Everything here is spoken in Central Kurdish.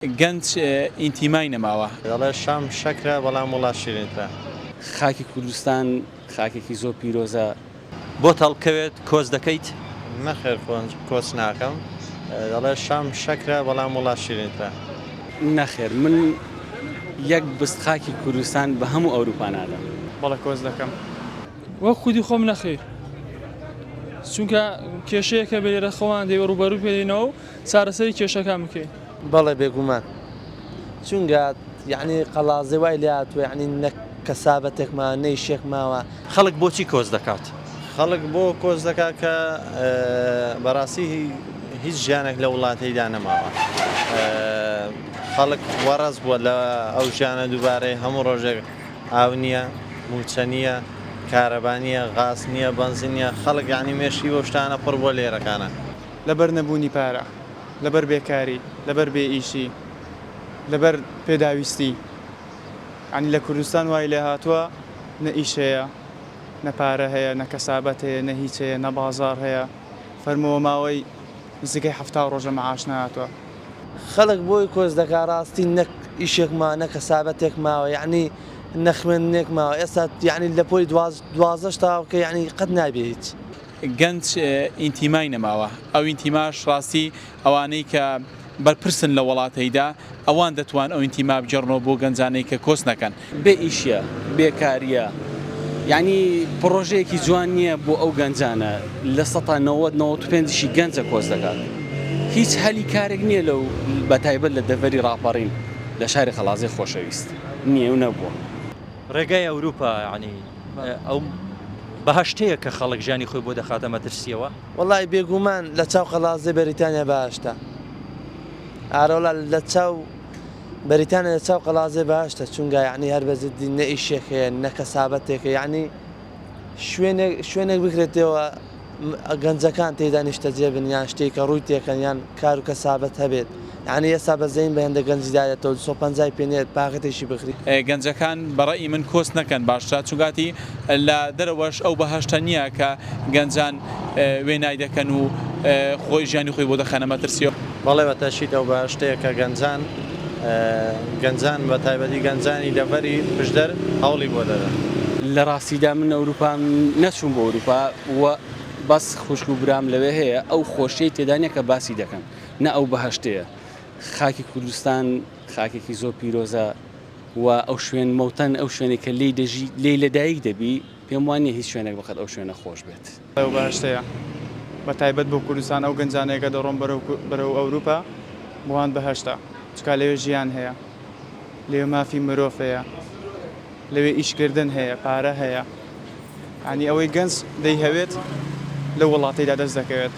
گەنج ئینتیمای نەماوە. دەڵێ شام شەکرە بەڵام وڵات شیرینترە. خاکی کوردستان خاکێکی زۆر پیرۆزە. بۆ تەڵکەوێت کۆز دەکەیت؟ نەخێر کۆچ ناکەم. دەڵێ شام شەکرە بەڵام وڵات شیرینترە. نەخێر من یەک بست خاکی کوردستان بە هەموو ئەوروپا نادەم. بەڵێ کۆز دەکەم. وەک خودی خۆم نەخێر. چونکە کێشەیەکە بێرە خۆوان دەیوە ڕوبەڕوو پێدەینەوە و چارەسەری کێشەکان بکەین. بەڵێ بێگومان چونکە یعنی قەڵازێ وای لێ هاتووە یعنی نەک کەسابەتێکمە نەیشێک ماوە. خەڵک بۆچی کۆز دەکات؟ خەڵک بۆ کۆز دەکات کە بەڕاستی هیچ ژیانێک لە وڵاتەیدا نەماوە. خەڵک وەڕەز بووە لە ئەو ژیانە دووبارەی هەموو ڕۆژێک ئاو نییە، موچە نییە، کارەبا نییە، غاز نییە، بەنزین نییە. خەڵک یعنی مێشی بۆ شتانە پڕ بۆ لێرەکانە. لەبەر نەبوونی پارە، لەبەر بێکاری، لەبەر بێ ئیشی، لەبەر پێداویستی. ینی لە کوردستان وای لێ هاتووە نە ئیش هەیە، نە پارە هەیە، نە کەسابەت هەیە، نە هیچ هەیە، نە بازار هەیە. فەرمەوە ماوەی نزیکەی 70 ڕۆژە مەعاش نهاتووە. خەڵک بۆی کۆز دەکات ڕاستی نەک ئیشێک ما نە کەسابەتێک ماوە یعنی نە خوێندنێک ماوە. ئێستا یعنی لە پۆی 12 تاوکە یعنی قەت نابێ هیچ. گەنج ئینتیمای نەماوە. ئەو ئینتیماش ڕاستی ئەوانەی کە بەرپرسن لە وڵاتەیدا ئەوان دەتوان ئەو ئینتیما بجێڕنەوە بۆ گەنجانەی کە کۆس نەکەن. بێ ئیشە، بێکاریە. یعنی پرۆژەیەکی جوان نییە بۆ ئەو گەنجانە لە 1995 گەنجە کۆز دەکات. هیچ هەلی کارێک نییە لەو بەتایبەت لە دەڤەری ڕاپەڕین لە شاری خەڵازی خۆشەویست نییە و نەبووە. ڕێگای ئەوروپا ینی ئەو بەهەشتەیە کە خەڵک ژیانی خۆی بۆ دەخاتە مەترسیەوە. وەڵای بێگومان لە چاو خەڵازی بەریتانیا باشتە. ئارەوڵا لە چاو بەریتانیا لە چاو قەڵازێ باشتە چونکە یعنی هەر بەزدی نە ئیشێک هەیە نە کەسابەتێکە یعنی شوێنێک بکرێتەوە گەنجەکان تێدا نیشتە جێبن یان شتێک کە ڕووی تێکەن یان کار و کەسابەت هەبێت. یعنی ئێستا بەزەین بە هەندە گەنجدایەتەوە 150 پێنێت پاقەتێکی بکری. گەنجەکان بەڕێی من کۆس نەکەن باشتر چونگاتی لە دەرەوەش ئەو بەهەشتە نییە کە گەنجان وێنای دەکەن و خۆی ژیانی خۆی بۆ دەخەنە مەترسیەوە. بەڵێ بەتەشیت ئەو بەهەشتەیە کە گەنجان بە تایبەتی گەنجانی دەڤەری پشدەر هەوڵی بۆ دەدەن. لە ڕاستیدا من ئەوروپا نەچوون بۆ ئەوروپا و بەس خوشک و برام لەوێ هەیە ئەو خۆشیی تێدا نییە کە باسی دەکەن نە ئەو بەهەشتەیە. خاکی کوردستان خاکێکی زۆر پیرۆزە و ئەو شوێن مەوتەن ئەو شوێنێک کە لێی دەژی لێی لەدایک دەبی پێم وانە هیچ شوێنێک بەقەت ئەو شوێنە خۆش بێت. ئەو بەهەشتەیە بە تایبەت بۆ کوردستان ئەو گەنجانەیەکە دەڕۆن بەرەو ئەوروپا بۆوان بەهەشتا چکا لەوێ ژیان هەیە، لێوێ مافی مرۆڤ هەیە، لەوێ ئیشکردن هەیە، پارە هەیە. ینی ئەوەی گەنج دەیهەوێت لە وڵاتەیدا دەست دەکەوێت.